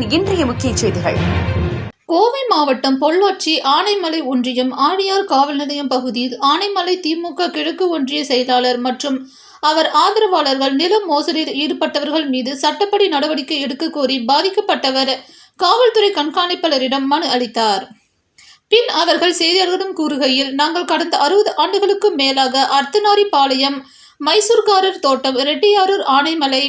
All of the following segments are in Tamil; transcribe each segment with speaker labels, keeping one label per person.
Speaker 1: தமிழரின் இன்றைய முக்கிய செய்திகள்.
Speaker 2: கோவை மாவட்டம் பொள்ளாச்சி ஆனைமலை ஒன்றியம் ஆழியார் காவல் நிலையம் பகுதியில் ஆனைமலை திமுக கிழக்கு ஒன்றிய செயலாளர் மற்றும் அவர் ஆதரவாளர்கள் நில மோசடியில் ஈடுபட்டவர்கள் மீது சட்டப்படி நடவடிக்கை எடுக்க கோரி பாதிக்கப்பட்டவர் காவல்துறை கண்காணிப்பாளரிடம் மனு அளித்தார். பின் அவர்கள் செய்தியாளர்களிடம் கூறுகையில், நாங்கள் கடந்த 60 ஆண்டுகளுக்கும் மேலாக அர்த்தநாரிபாளையம், மைசூர்காரர் தோட்டம், ரெட்டியாரூர், ஆனைமலை,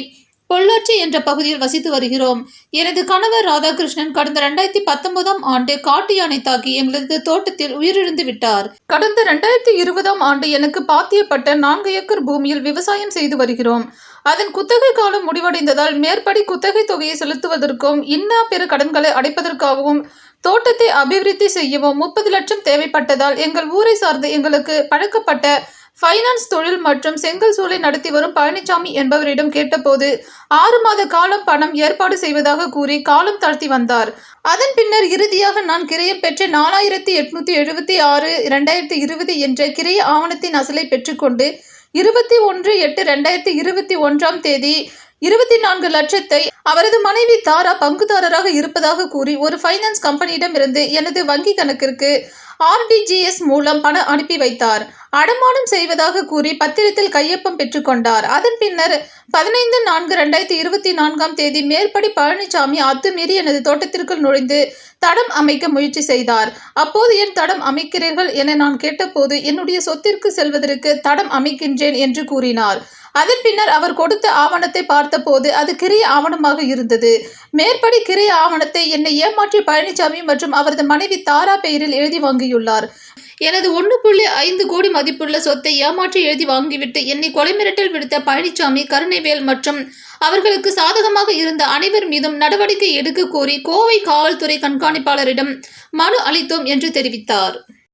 Speaker 2: பொள்ளாச்சி என்ற பகுதியில் வசித்து வருகிறோம். எனது கணவர் ராதாகிருஷ்ணன் கடந்த 2019ஆம் ஆண்டு காட்டு யானை தாக்கி எங்களது தோட்டத்தில் உயிரிழந்து விட்டார். கடந்த 2020ஆம் ஆண்டு எனக்கு பாத்தியப்பட்ட 4 ஏக்கர் பூமியில் விவசாயம் செய்து வருகிறோம். அதன் குத்தகை காலம் முடிவடைந்ததால் மேற்படி குத்தகை தொகையை செலுத்துவதற்கும் பிற கடன்களை அடைப்பதற்காகவும் தோட்டத்தை அபிவிருத்தி செய்யவும் 30 லட்சம் தேவைப்பட்டதால் எங்கள் ஊரை சார்ந்த எங்களுக்கு பழக்கப்பட்ட ஃபைனான்ஸ் தொழில் மற்றும் செங்கல் சூளை நடத்தி வரும் பழனிசாமி என்பவரிடம் கேட்டபோது 6 மாத காலம் பணம் ஏற்பாடு செய்வதாக கூறி காலம் தாழ்த்தி வந்தார். அதன் பின்னர் இறுதியாக நான் கிரயம் பெற்ற 4876/2020 என்ற கிரைய ஆவணத்தின் அசலை பெற்றுக்கொண்டு 21/8/2021ஆம் தேதி 24 லட்சத்தை அவரது மனைவி தாரா பங்குதாரராக இருப்பதாக கூறி ஒரு ஃபைனான்ஸ் கம்பெனியிடமிருந்து எனது வங்கி கணக்கிற்கு RTGS மூலம் பணம் அனுப்பி வைத்தார். அடமானம் செய்வதாக கூறி பத்திரத்தில் கையொப்பம் பெற்றுக்கொண்டார். அதன் பின்னர் 15/4/2024ஆம் தேதி மேற்படி பழனிசாமி அத்துமீறி எனது தோட்டத்திற்குள் நுழைந்து தடம் அமைக்க முயற்சி செய்தார். அப்போது என் தடம் அமைக்கிறீர்கள் என நான் கேட்டபோது என்னுடைய சொத்திற்கு செல்வதற்கு தடம் அமைக்கின்றேன் என்று கூறினார். அதன் பின்னர் அவர் கொடுத்த ஆவணத்தை பார்த்தபோது அது கிரைய ஆவணமாக இருந்தது. மேற்படி கிரைய ஆவணத்தை என்னை ஏமாற்றி பழனிசாமி மற்றும் அவரது மனைவி தாரா பெயரில் எழுதி வாங்கியுள்ளார். எனது 1.5 கோடி மதிப்புள்ள சொத்தை ஏமாற்றி எழுதி வாங்கிவிட்டு என்னை கொலை மிரட்டல் விடுத்த பழனிசாமி, கருணைவேல் மற்றும் அவர்களுக்கு சாதகமாக இருந்த அனைவர் மீதும் நடவடிக்கை எடுக்க கோரி கோவை காவல்துறை கண்காணிப்பாளரிடம் மனு அளித்தோம் என்று தெரிவித்தார்.